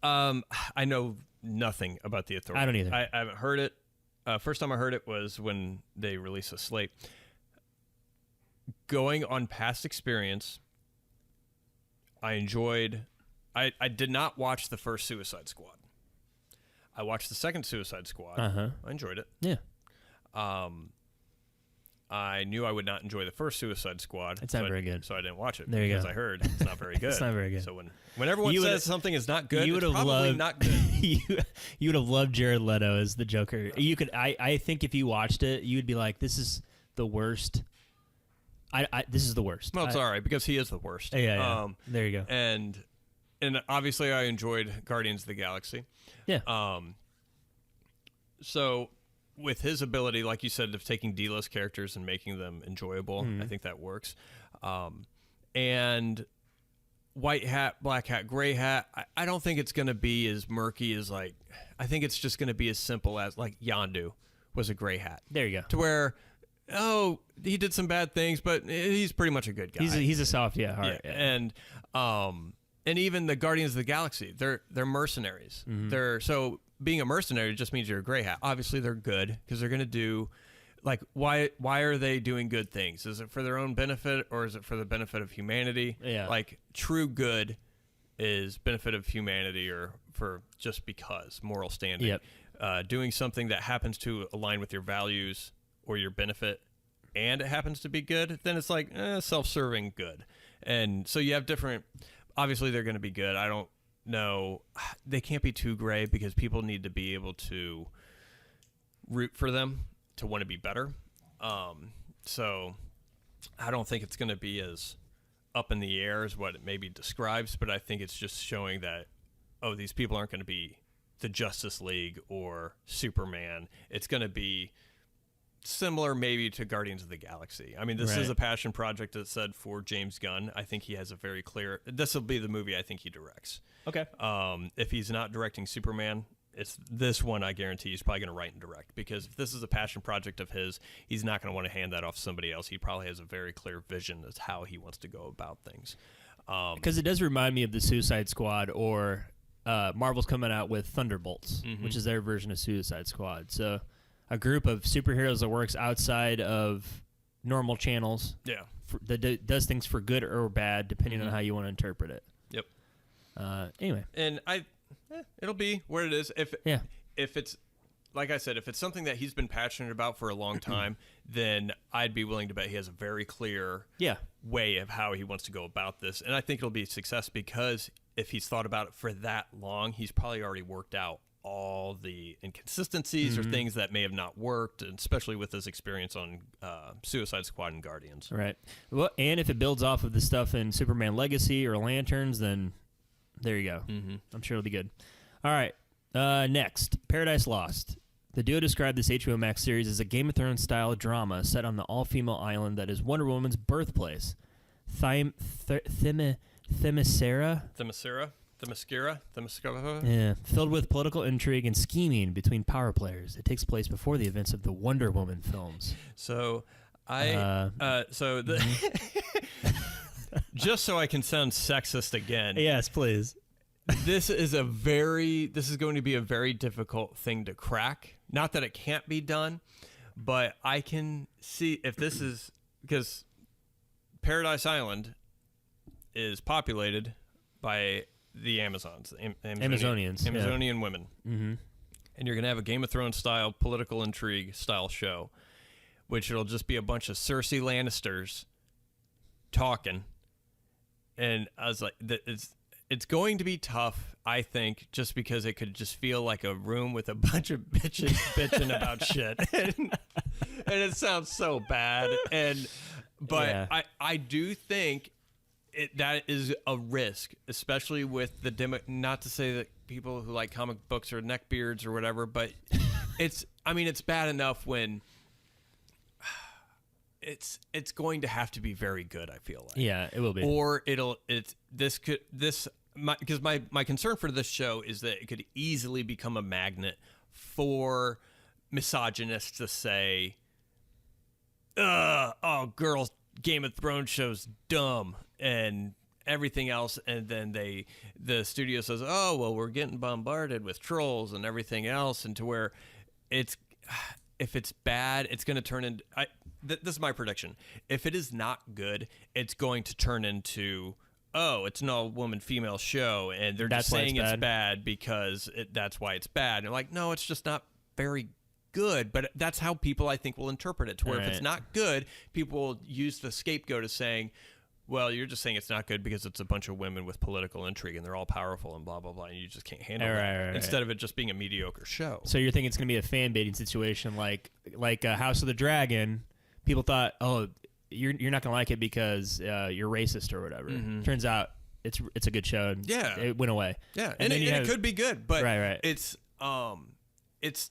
I know nothing about The Authority. I don't either. I haven't heard it. First time I heard it was when they released a slate. Going on past experience, I enjoyed... I did not watch the first Suicide Squad. I watched the second Suicide Squad. Uh-huh. I enjoyed it. Yeah. I knew I would not enjoy the first Suicide Squad. It's not very good. So I didn't watch it. There you because go. I heard it's not very good. It's not very good. So when everyone says something is not good, it's probably loved, not good. you would have loved Jared Leto as the Joker. You could. I think if you watched it, you would be like, "This is the worst." This is the worst. Well, it's all right because he is the worst. Yeah. There you go. And obviously I enjoyed Guardians of the Galaxy. Yeah. So with his ability, like you said, of taking D-list characters and making them enjoyable, I think that works. And white hat, black hat, gray hat, I don't think it's going to be as murky as I think it's just going to be as simple as Yondu was a gray hat. There you go. To where, he did some bad things, but he's pretty much a good guy. He's a soft, heart. Yeah. And even the Guardians of the Galaxy, they're mercenaries. So being a mercenary just means you're a gray hat. Obviously, they're good because they're going to do, why are they doing good things? Is it for their own benefit or is it for the benefit of humanity? Yeah. True good is benefit of humanity or for just because, moral standing. Yep. Doing something that happens to align with your values or your benefit and it happens to be good, then it's self-serving good. And so you have different, obviously they're going to be good. I don't know. They can't be too gray because people need to be able to root for them to want to be better. So I don't think it's going to be as up in the air as what it maybe describes, but I think it's just showing that, these people aren't going to be the Justice League or Superman. It's going to be similar maybe to Guardians of the Galaxy. I mean, this is a passion project that's said for James Gunn. I think he has a very clear, this will be the movie I think he directs. Okay. If he's not directing Superman, it's this one I guarantee he's probably going to write and direct, because if this is a passion project of his, he's not going to want to hand that off to somebody else. He probably has a very clear vision as how he wants to go about things. Because it does remind me of the Suicide Squad, or Marvel's coming out with Thunderbolts, which is their version of Suicide Squad. So a group of superheroes that works outside of normal channels. Yeah. That does things for good or bad, depending on how you want to interpret it. Yep. Anyway. And it'll be what it is. If it's, like I said, if it's something that he's been passionate about for a long time, then I'd be willing to bet he has a very clear way of how he wants to go about this. And I think it'll be a success because if he's thought about it for that long, he's probably already worked out all the inconsistencies or things that may have not worked, and especially with his experience on Suicide Squad and Guardians. Right. Well, and if it builds off of the stuff in Superman Legacy or Lanterns, then there you go. I'm sure it'll be good. All right. Next, Paradise Lost. The duo described this HBO Max series as a Game of Thrones style drama set on the all-female island that is Wonder Woman's birthplace. Themyscira? Yeah, filled with political intrigue and scheming between power players. It takes place before the events of the Wonder Woman films. So just so I can sound sexist again. Yes, please. This is going to be a very difficult thing to crack. Not that it can't be done, but I can see if this is, because Paradise Island is populated by the Amazons, Amazonian women. And you're going to have a Game of Thrones style political intrigue style show, which it'll just be a bunch of Cersei Lannisters talking. And I was like, it's going to be tough, I think, just because it could just feel like a room with a bunch of bitches bitching about shit. And it sounds so bad. But I do think that is a risk, especially with the not to say that people who like comic books are neckbeards or whatever, but it's bad enough when it's going to have to be very good, I feel like. Yeah, it will be. Or because my concern for this show is that it could easily become a magnet for misogynists to say, girls, Game of Thrones show's dumb and everything else, and then the studio says, oh well, we're getting bombarded with trolls and everything else, and to where if it's bad, it's going to turn into this is my prediction. If it is not good, it's going to turn into, it's an all-woman female show, and they're just saying it's bad because that's why it's bad. And they're like, no, it's just not very good, but that's how people, I think, will interpret it. To where if it's Right. not good, people will use the scapegoat as saying, well, you're just saying it's not good because it's a bunch of women with political intrigue and they're all powerful and blah, blah, blah, and you just can't handle that. Instead of it just being a mediocre show. So you're thinking it's going to be a fan baiting situation like House of the Dragon. People thought, oh, you're not going to like it because you're racist or whatever. Turns out it's a good show. And it went away. Yeah, and it could be good, but right. it's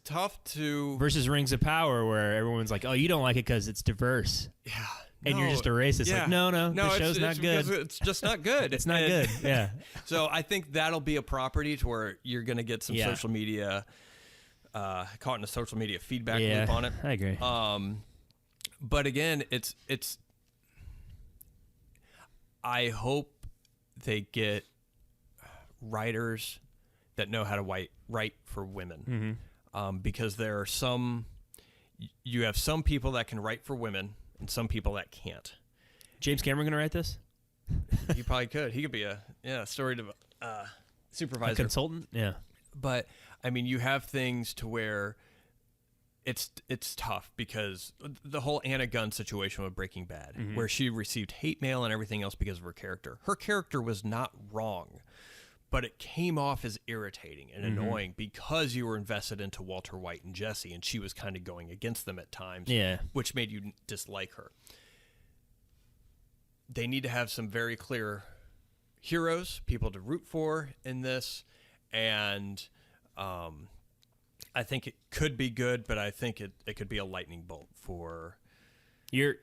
tough to... Versus Rings of Power, where everyone's like, oh, you don't like it because it's diverse. Yeah. And you're just a racist. Yeah. Like, no, the show's not good. It's just not good. It's not good. Yeah. So I think that'll be a property to where you're going to get some social media, caught in a social media feedback loop on it. I agree. But again, it's. I hope they get writers that know how to write for women, because there are some. You have some people that can write for women. And some people that can't. James Cameron gonna write this? He probably could. He could be a story supervisor, a consultant. Yeah, but I mean, you have things to where it's tough because the whole Anna Gunn situation with Breaking Bad, where she received hate mail and everything else because of her character. Her character was not wrong, but it came off as irritating and annoying because you were invested into Walter White and Jesse, and she was kind of going against them at times, which made you dislike her. They need to have some very clear heroes, people to root for in this, and I think it could be good, but I think it could be a lightning bolt for... You're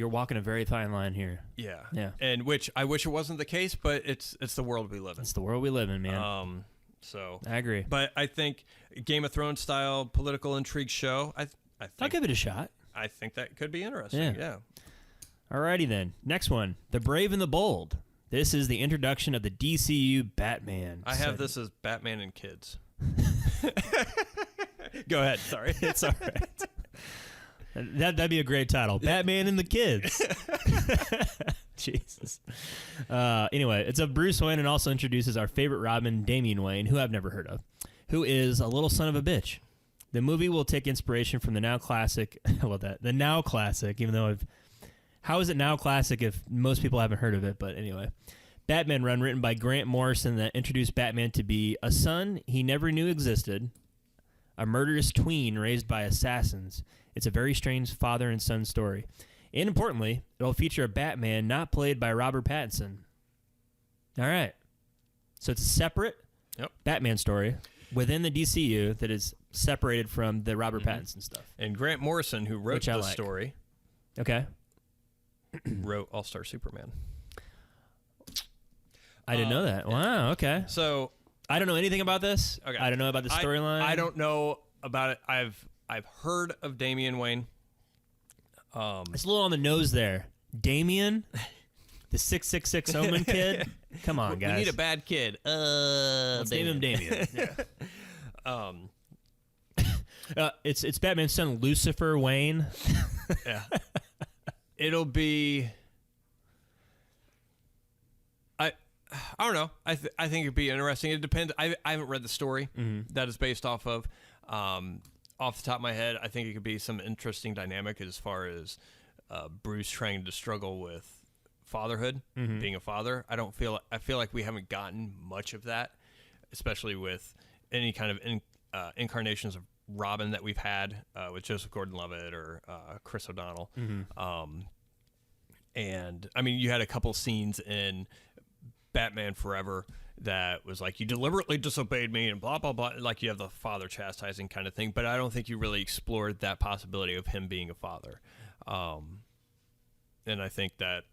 walking a very fine line here. Yeah. And which I wish it wasn't the case, but it's the world we live in. It's the world we live in, man. So I agree. But I think Game of Thrones style political intrigue show, I think I'll give it a shot. I think that could be interesting. Yeah. Alrighty then. Next one. The Brave and the Bold. This is the introduction of the DCU Batman. I have this as Batman and Kids. Go ahead. Sorry. It's all right. That'd be a great title. Batman and the Kids. Jesus. Anyway, it's a Bruce Wayne and also introduces our favorite Robin, Damian Wayne, who I've never heard of, who is a little son of a bitch. The movie will take inspiration from the now classic. I love that. The now classic, even though how is it now classic if most people haven't heard of it? But anyway, Batman run written by Grant Morrison that introduced Batman to be a son he never knew existed, a murderous tween raised by assassins. It's a very strange father and son story. And importantly, it'll feature a Batman not played by Robert Pattinson. All right. So it's a separate Batman story within the DCU that is separated from the Robert Pattinson stuff. And Grant Morrison, who wrote the story, wrote All-Star Superman. I didn't know that. Wow, okay. So I don't know anything about this. Okay. I don't know about the storyline. I don't know about it. I've heard of Damian Wayne. It's a little on the nose there. Damien, the 666 Omen kid. Come on, guys. We need a bad kid. Let's name him Damien. It's Batman's son Lucifer Wayne. Yeah. It'll be. I don't know. I think it'd be interesting. It depends. I haven't read the story that is based off of. Off the top of my head, I think it could be some interesting dynamic as far as Bruce trying to struggle with fatherhood, being a father. I feel like we haven't gotten much of that, especially with any kind of incarnations of Robin that we've had with Joseph Gordon-Levitt or Chris O'Donnell. And I mean, you had a couple scenes in Batman Forever that was like, you deliberately disobeyed me and blah, blah, blah. Like you have the father chastising kind of thing, but I don't think you really explored that possibility of him being a father. And I think that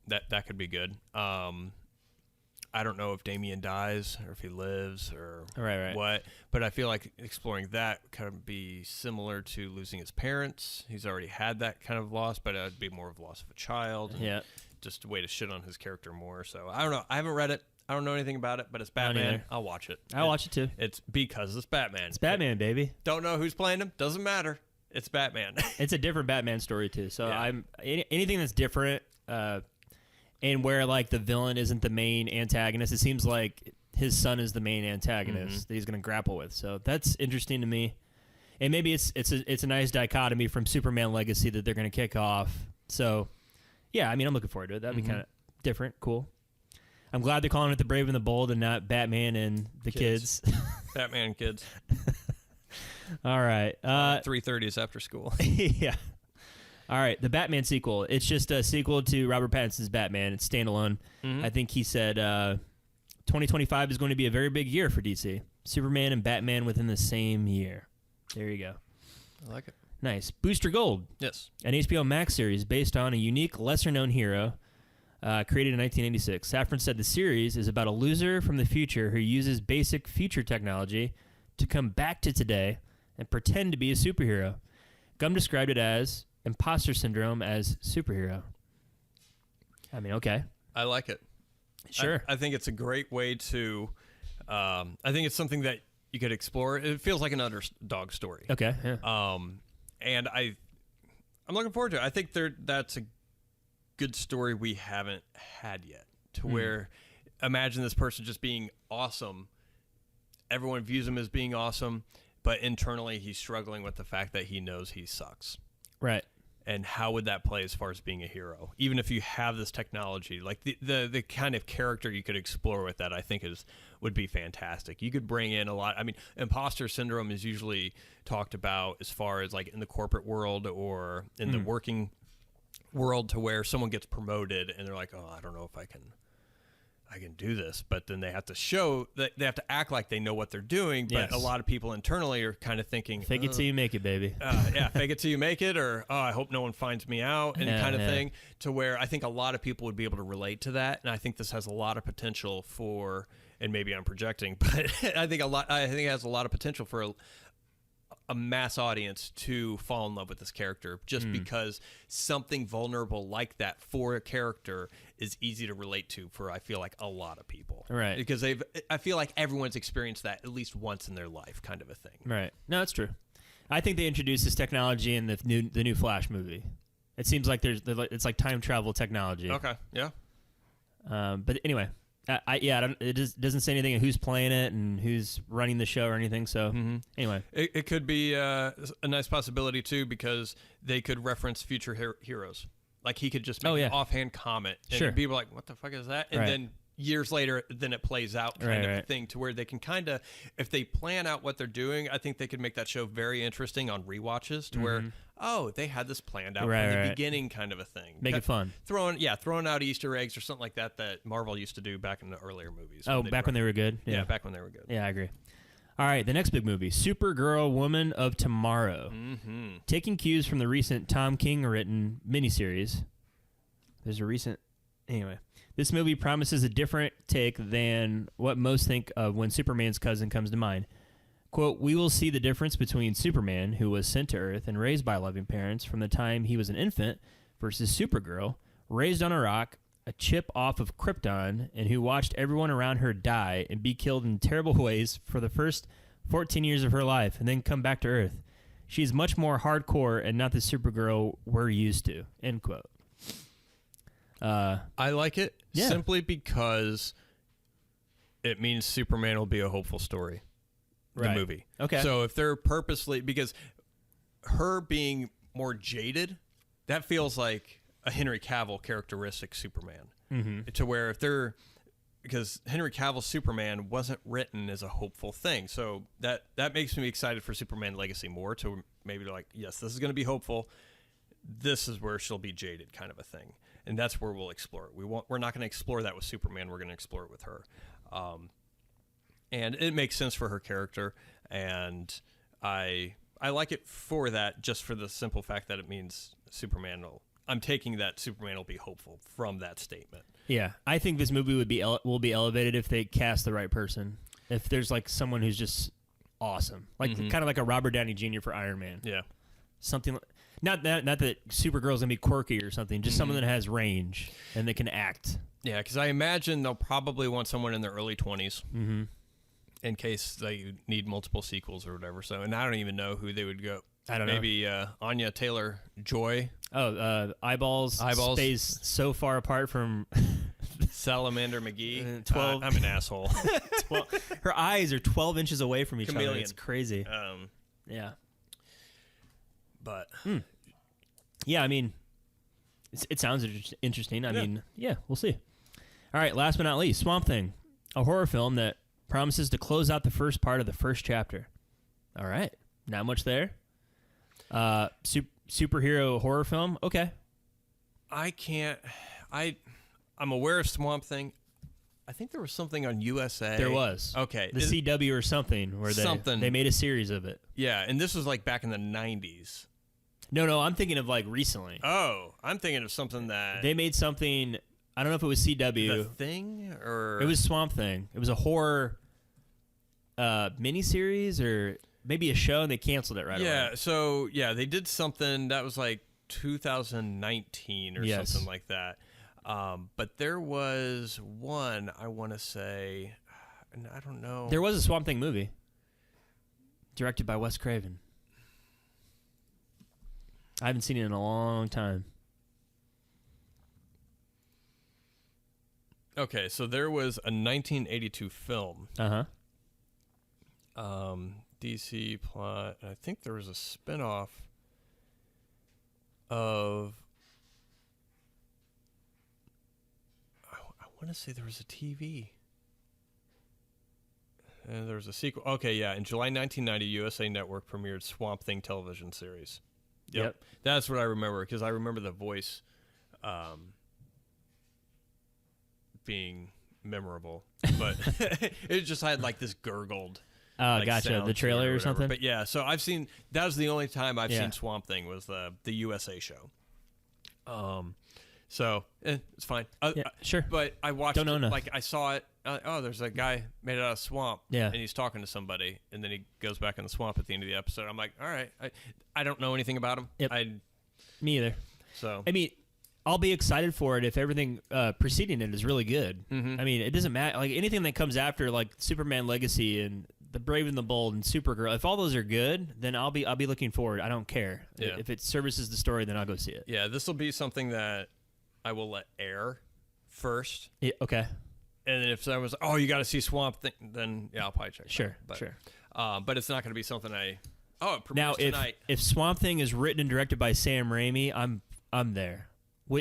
that could be good. I don't know if Damien dies or if he lives or what, but I feel like exploring that could be similar to losing his parents. He's already had that kind of loss, but it'd be more of a loss of a child. Yeah. Just a way to shit on his character more. So I don't know. I haven't read it. I don't know anything about it, but it's Batman. I'll watch it. I'll watch it too. It's because it's Batman. It's Batman, baby. Don't know who's playing him. Doesn't matter. It's Batman. It's a different Batman story too. So I'm anything that's different, and where like the villain isn't the main antagonist. It seems like his son is the main antagonist that he's going to grapple with. So that's interesting to me. And maybe it's a nice dichotomy from Superman Legacy that they're going to kick off. So, yeah, I mean, I'm looking forward to it. That'd be kind of different, cool. I'm glad they're calling it The Brave and the Bold and not Batman and the Kids. Batman and Kids. All right. 3:30 is after school. Yeah. All right, the Batman sequel. It's just a sequel to Robert Pattinson's Batman. It's standalone. I think he said 2025 is going to be a very big year for DC. Superman and Batman within the same year. There you go. I like it. Nice. Booster Gold. Yes. An HBO Max series based on a unique, lesser-known hero created in 1986. Safran said the series is about a loser from the future who uses basic future technology to come back to today and pretend to be a superhero. Gum described it as imposter syndrome as superhero. I mean, okay. I like it. Sure. I think it's a great way to. I think it's something that you could explore. It feels like an underdog story. Okay. Yeah. And I'm looking forward to it. I think that's a good story we haven't had yet. To where, imagine this person just being awesome. Everyone views him as being awesome, but internally he's struggling with the fact that he knows he sucks. Right. And how would that play as far as being a hero? Even if you have this technology, like the kind of character you could explore with that, I think would be fantastic. You could bring in a lot. I mean, imposter syndrome is usually talked about as far as like in the corporate world or in the working world, to where someone gets promoted and they're like, oh, I don't know if I can do this, but then they have to show that they have to act like they know what they're doing. But a lot of people internally are kind of thinking, fake it till you make it, baby. Yeah, fake it till you make it, or I hope no one finds me out, and kind of thing. To where I think a lot of people would be able to relate to that, and I think this has a lot of potential for. And maybe I'm projecting, but I think it has a lot of potential for a mass audience to fall in love with this character, just because something vulnerable like that for a character is easy to relate to for, I feel like, a lot of people. Right. Because I feel like everyone's experienced that at least once in their life, kind of a thing. Right. No, that's true. I think they introduced this technology in the new Flash movie. It seems like it's like time travel technology. Okay. Yeah. But anyway, it doesn't say anything of who's playing it and who's running the show or anything. So anyway, it could be a nice possibility too, because they could reference future heroes. Like he could just make an offhand comment, and people are like, "What the fuck is that?" And then years later, then it plays out kind of a thing, to where they can kind of, if they plan out what they're doing, I think they could make that show very interesting on rewatches, to where, oh, they had this planned out from the beginning, kind of a thing. Make it fun. Throwing out Easter eggs or something like that Marvel used to do back in the earlier movies. Oh, back when they were good? Yeah, back when they were good. Yeah, I agree. All right, the next big movie, Supergirl, Woman of Tomorrow. Taking cues from the recent Tom King-written miniseries. There's a recent... Anyway, this movie promises a different take than what most think of when Superman's cousin comes to mind. Quote, we will see the difference between Superman, who was sent to Earth and raised by loving parents from the time he was an infant, versus Supergirl, raised on a rock, a chip off of Krypton, and who watched everyone around her die and be killed in terrible ways for the first 14 years of her life and then come back to Earth. She's much more hardcore and not the Supergirl we're used to, end quote. I like it simply because it means Superman will be a hopeful story. The movie. Okay. So if they're purposely, because her being more jaded, that feels like a Henry Cavill characteristic Superman. To where because Henry Cavill's Superman wasn't written as a hopeful thing. So that makes me excited for Superman Legacy more, to maybe like, yes, this is going to be hopeful. This is where she'll be jaded, kind of a thing. And that's where we'll explore it. We're not going to explore that with Superman. We're going to explore it with her. And it makes sense for her character. And I like it for that, just for the simple fact that it means I'm taking that Superman will be hopeful from that statement. Yeah. I think this movie will be elevated if they cast the right person. If there's like someone who's just awesome. Like kind of like a Robert Downey Jr. for Iron Man. Yeah. Something like... Not that Supergirl's gonna be quirky or something, just someone that has range and that can act. Yeah, because I imagine they'll probably want someone in their early 20s in case they need multiple sequels or whatever. So, and I don't even know who they would go. I don't know. Maybe Anya Taylor-Joy. Oh, eyeballs stays so far apart from Salamander McGee. 12. I'm an asshole. Her eyes are 12 inches away from each other. Chameleon. It's crazy. Yeah. But Yeah, I mean, it sounds interesting. I mean, yeah, we'll see. All right, last but not least, Swamp Thing, a horror film that promises to close out the first part of the first chapter. All right, not much there. Superhero horror film, okay. I'm aware of Swamp Thing. I think there was something on USA. There was. Okay. The CW or something where they made a series of it. Yeah, and this was like back in the 90s. No, I'm thinking of like recently. Oh, I'm thinking of something that... They made something, I don't know if it was CW. The Thing? Or... It was Swamp Thing. It was a horror miniseries or maybe a show, and they canceled it right away. Yeah, so, they did something that was like 2019 or something like that. But there was one, I want to say, and I don't know. There was a Swamp Thing movie directed by Wes Craven. I haven't seen it in a long time. Okay, so there was a 1982 film. DC plot. I think there was a spinoff of... I want to say there was a TV. And there was a sequel. Okay, yeah. In July 1990, USA Network premiered Swamp Thing television series. Yep. That's what I remember, because I remember the voice being memorable. But it just had like this gurgled gotcha. The trailer or something? But yeah, so that was the only time I've seen Swamp Thing was the USA show. So it's fine. Sure. But I watched Don't know enough. Like I saw it. There's a guy made it out of swamp. Yeah. And he's talking to somebody, and then he goes back in the swamp at the end of the episode. I'm like, all right. I don't know anything about him. Yep. Me either. So I mean, I'll be excited for it if everything preceding it is really good. Mm-hmm. I mean, it doesn't matter. Like anything that comes after, like Superman Legacy and The Brave and the Bold and Supergirl, if all those are good, then I'll be looking forward. I don't care. Yeah. If it services the story, then I'll go see it. yeah, this will be something that I will let air first. Yeah, okay. And then if someone was, you got to see Swamp Thing, then I'll probably check it Sure. out. Sure. But it's not going to be something it premieres Now, tonight. if Swamp Thing is written and directed by Sam Raimi, I'm there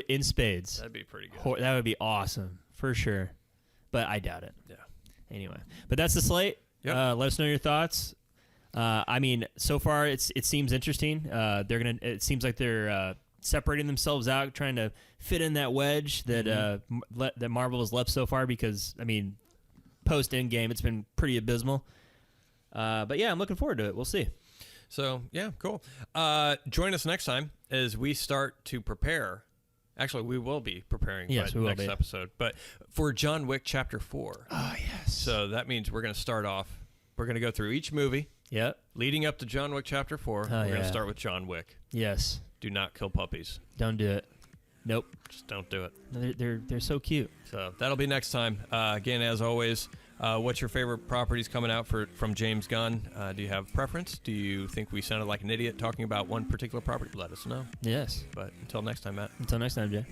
in spades. That'd be pretty good. That would be awesome for sure, but I doubt it. Yeah. Anyway, but that's the slate. Yep. Let us know your thoughts. I mean, so far it seems interesting. It seems like they're separating themselves out, trying to fit in that wedge that that Marvel has left so far. Because I mean, post Endgame, it's been pretty abysmal. But yeah, I'm looking forward to it. We'll see. So yeah, cool. Join us next time as we start to prepare. Actually, we will be preparing Yes, we will next be. episode, but for John Wick Chapter 4. Oh yes. So that means we're going to start off. We're going to go through each movie. Yep. Leading up to John Wick Chapter 4. We're going to start with John Wick. Yes. Do not kill puppies. Don't do it. Nope. Just don't do it. They're so cute. So that'll be next time. Again, as always, what's your favorite properties coming out from James Gunn? Do you have preference? Do you think we sounded like an idiot talking about one particular property? Let us know. Yes. But until next time, Matt. Until next time, Jay.